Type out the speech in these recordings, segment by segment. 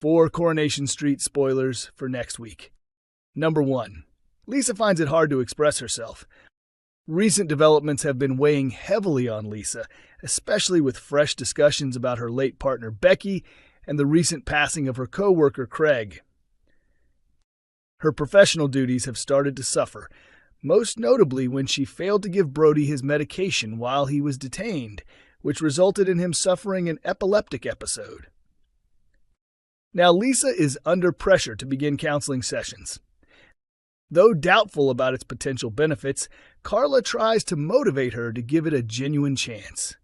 4 Coronation Street spoilers for next week. Number 1. Lisa finds it hard to express herself. Recent developments have been weighing heavily on Lisa, especially with fresh discussions about her late partner Becky and the recent passing of her co-worker Craig. Her professional duties have started to suffer, most notably when she failed to give Brody his medication while he was detained, which resulted in him suffering an epileptic episode. Now Lisa is under pressure to begin counseling sessions. Though doubtful about its potential benefits, Carla tries to motivate her to give it a genuine chance.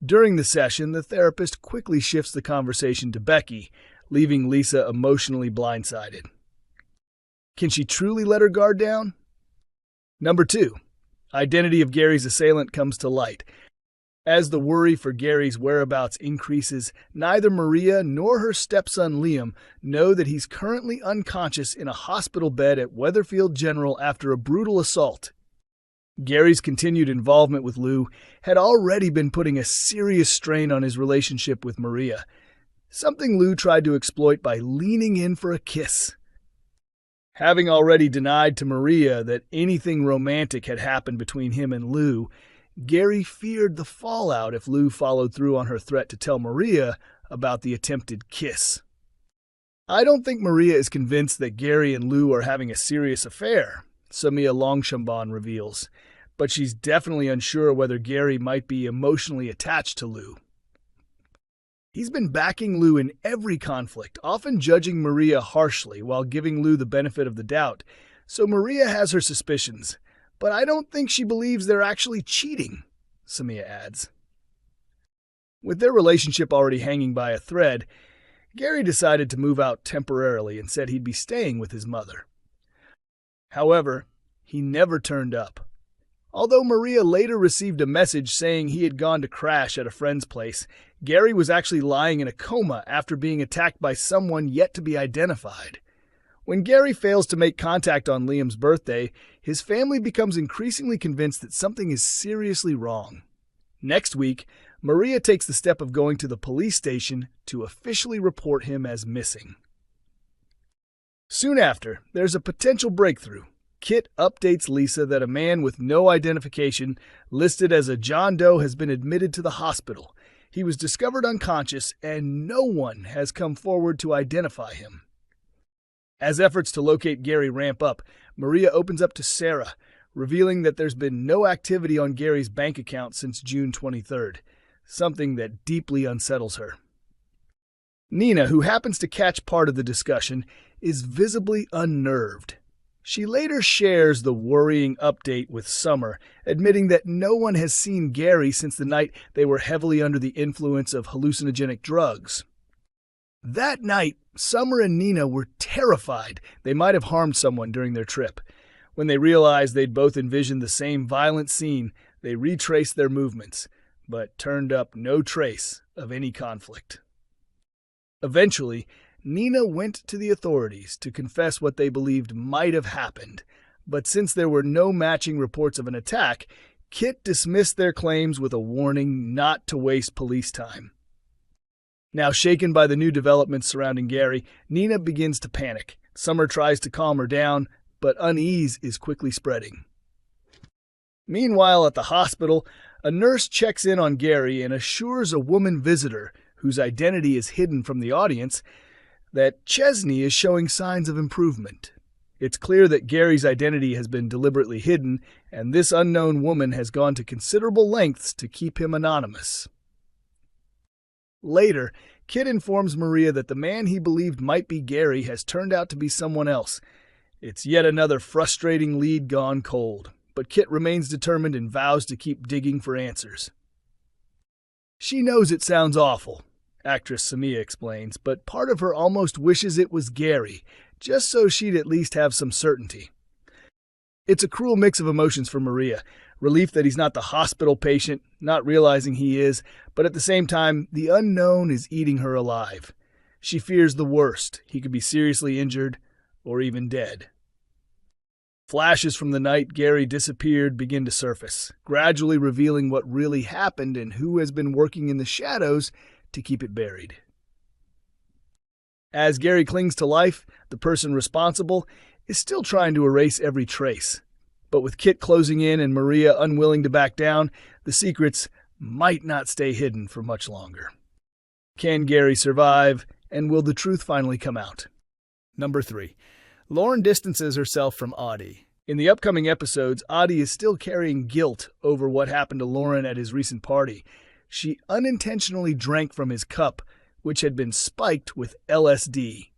During the session, the therapist quickly shifts the conversation to Becky, leaving Lisa emotionally blindsided. Can she truly let her guard down? Number 2. Identity of Gary's assailant comes to light. As the worry for Gary's whereabouts increases, neither Maria nor her stepson Liam know that he's currently unconscious in a hospital bed at Weatherfield General after a brutal assault. Gary's continued involvement with Lou had already been putting a serious strain on his relationship with Maria, something Lou tried to exploit by leaning in for a kiss. Having already denied to Maria that anything romantic had happened between him and Lou, Gary feared the fallout if Lou followed through on her threat to tell Maria about the attempted kiss. I don't think Maria is convinced that Gary and Lou are having a serious affair, Samia Longchamban reveals, but she's definitely unsure whether Gary might be emotionally attached to Lou. He's been backing Lou in every conflict, often judging Maria harshly while giving Lou the benefit of the doubt, so Maria has her suspicions. But I don't think she believes they're actually cheating, Samia adds. With their relationship already hanging by a thread, Gary decided to move out temporarily and said he'd be staying with his mother. However, he never turned up. Although Maria later received a message saying he had gone to crash at a friend's place, Gary was actually lying in a coma after being attacked by someone yet to be identified. When Gary fails to make contact on Liam's birthday, his family becomes increasingly convinced that something is seriously wrong. Next week, Maria takes the step of going to the police station to officially report him as missing. Soon after, there's a potential breakthrough. Kit updates Lisa that a man with no identification, listed as a John Doe, has been admitted to the hospital. He was discovered unconscious, and no one has come forward to identify him. As efforts to locate Gary ramp up, Maria opens up to Sarah, revealing that there's been no activity on Gary's bank account since June 23rd, something that deeply unsettles her. Nina, who happens to catch part of the discussion, is visibly unnerved. She later shares the worrying update with Summer, admitting that no one has seen Gary since the night they were heavily under the influence of hallucinogenic drugs. That night, Summer and Nina were terrified they might have harmed someone during their trip. When they realized they'd both envisioned the same violent scene, they retraced their movements, but turned up no trace of any conflict. Eventually, Nina went to the authorities to confess what they believed might have happened, but since there were no matching reports of an attack, Kit dismissed their claims with a warning not to waste police time. Now shaken by the new developments surrounding Gary, Nina begins to panic. Summer tries to calm her down, but unease is quickly spreading. Meanwhile, at the hospital, a nurse checks in on Gary and assures a woman visitor, whose identity is hidden from the audience, that Chesney is showing signs of improvement. It's clear that Gary's identity has been deliberately hidden, and this unknown woman has gone to considerable lengths to keep him anonymous. Later, Kit informs Maria that the man he believed might be Gary has turned out to be someone else. It's yet another frustrating lead gone cold, but Kit remains determined and vows to keep digging for answers. She knows it sounds awful, actress Samia explains, but part of her almost wishes it was Gary, just so she'd at least have some certainty. It's a cruel mix of emotions for Maria. Relief that he's not the hospital patient, not realizing he is, but at the same time, the unknown is eating her alive. She fears the worst. He could be seriously injured or even dead. Flashes from the night Gary disappeared begin to surface, gradually revealing what really happened and who has been working in the shadows to keep it buried. As Gary clings to life, the person responsible is still trying to erase every trace. But with Kit closing in and Maria unwilling to back down, the secrets might not stay hidden for much longer. Can Gary survive, and will the truth finally come out? Number 3. Lauren distances herself from Audie. In the upcoming episodes, Audie is still carrying guilt over what happened to Lauren at his recent party. She unintentionally drank from his cup, which had been spiked with LSD.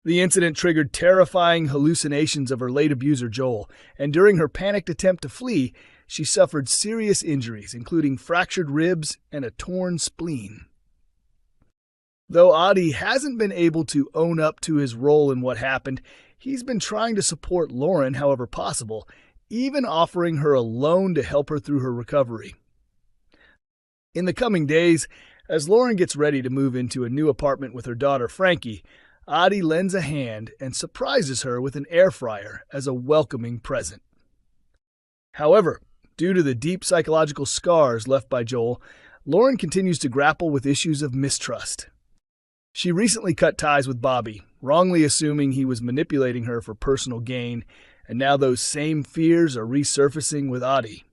The incident triggered terrifying hallucinations of her late abuser Joel, and during her panicked attempt to flee, she suffered serious injuries, including fractured ribs and a torn spleen. Though Audie hasn't been able to own up to his role in what happened, he's been trying to support Lauren however possible, even offering her a loan to help her through her recovery. In the coming days, as Lauren gets ready to move into a new apartment with her daughter Frankie, Audie lends a hand and surprises her with an air fryer as a welcoming present. However, due to the deep psychological scars left by Joel, Lauren continues to grapple with issues of mistrust. She recently cut ties with Bobby, wrongly assuming he was manipulating her for personal gain, and now those same fears are resurfacing with Audie.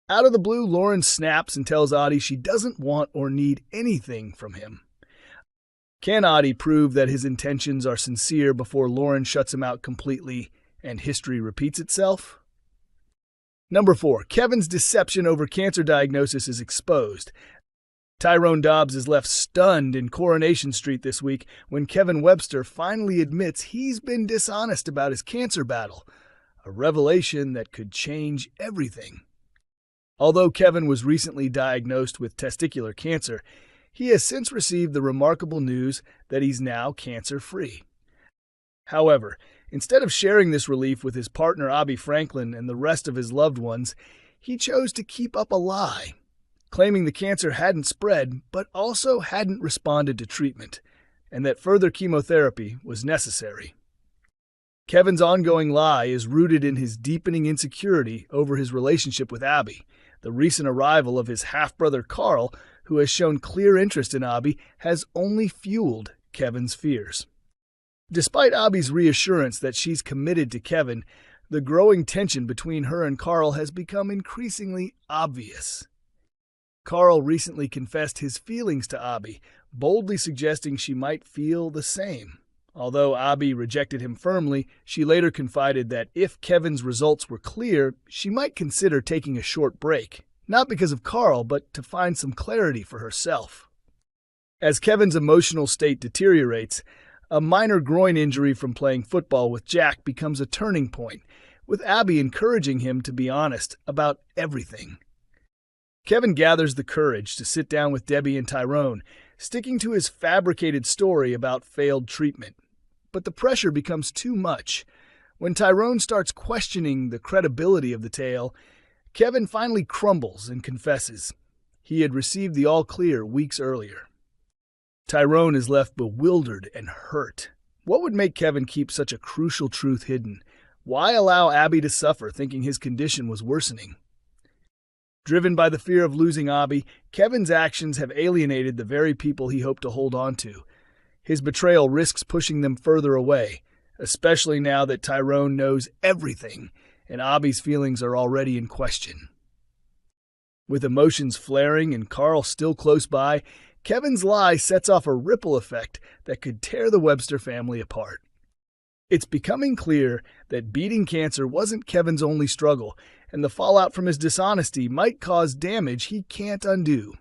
Out of the blue, Lauren snaps and tells Audie she doesn't want or need anything from him. Can Audie prove that his intentions are sincere before Lauren shuts him out completely and history repeats itself? Number 4. Kevin's deception over cancer diagnosis is exposed. Tyrone Dobbs is left stunned in Coronation Street this week when Kevin Webster finally admits he's been dishonest about his cancer battle, a revelation that could change everything. Although Kevin was recently diagnosed with testicular cancer, he has since received the remarkable news that he's now cancer-free. However, instead of sharing this relief with his partner Abby Franklin and the rest of his loved ones, he chose to keep up a lie, claiming the cancer hadn't spread but also hadn't responded to treatment, and that further chemotherapy was necessary. Kevin's ongoing lie is rooted in his deepening insecurity over his relationship with Abby. The recent arrival of his half-brother Carl, who has shown clear interest in Abby, has only fueled Kevin's fears. Despite Abby's reassurance that she's committed to Kevin, the growing tension between her and Carl has become increasingly obvious. Carl recently confessed his feelings to Abby, boldly suggesting she might feel the same. Although Abby rejected him firmly, she later confided that if Kevin's results were clear, she might consider taking a short break, not because of Carl, but to find some clarity for herself. As Kevin's emotional state deteriorates, a minor groin injury from playing football with Jack becomes a turning point, with Abby encouraging him to be honest about everything. Kevin gathers the courage to sit down with Debbie and Tyrone, sticking to his fabricated story about failed treatment. But the pressure becomes too much. When Tyrone starts questioning the credibility of the tale, Kevin finally crumbles and confesses. He had received the all-clear weeks earlier. Tyrone is left bewildered and hurt. What would make Kevin keep such a crucial truth hidden? Why allow Abby to suffer, thinking his condition was worsening? Driven by the fear of losing Abby, Kevin's actions have alienated the very people he hoped to hold on to. His betrayal risks pushing them further away, especially now that Tyrone knows everything and Abby's feelings are already in question. With emotions flaring and Carl still close by, Kevin's lie sets off a ripple effect that could tear the Webster family apart. It's becoming clear that beating cancer wasn't Kevin's only struggle, and the fallout from his dishonesty might cause damage he can't undo.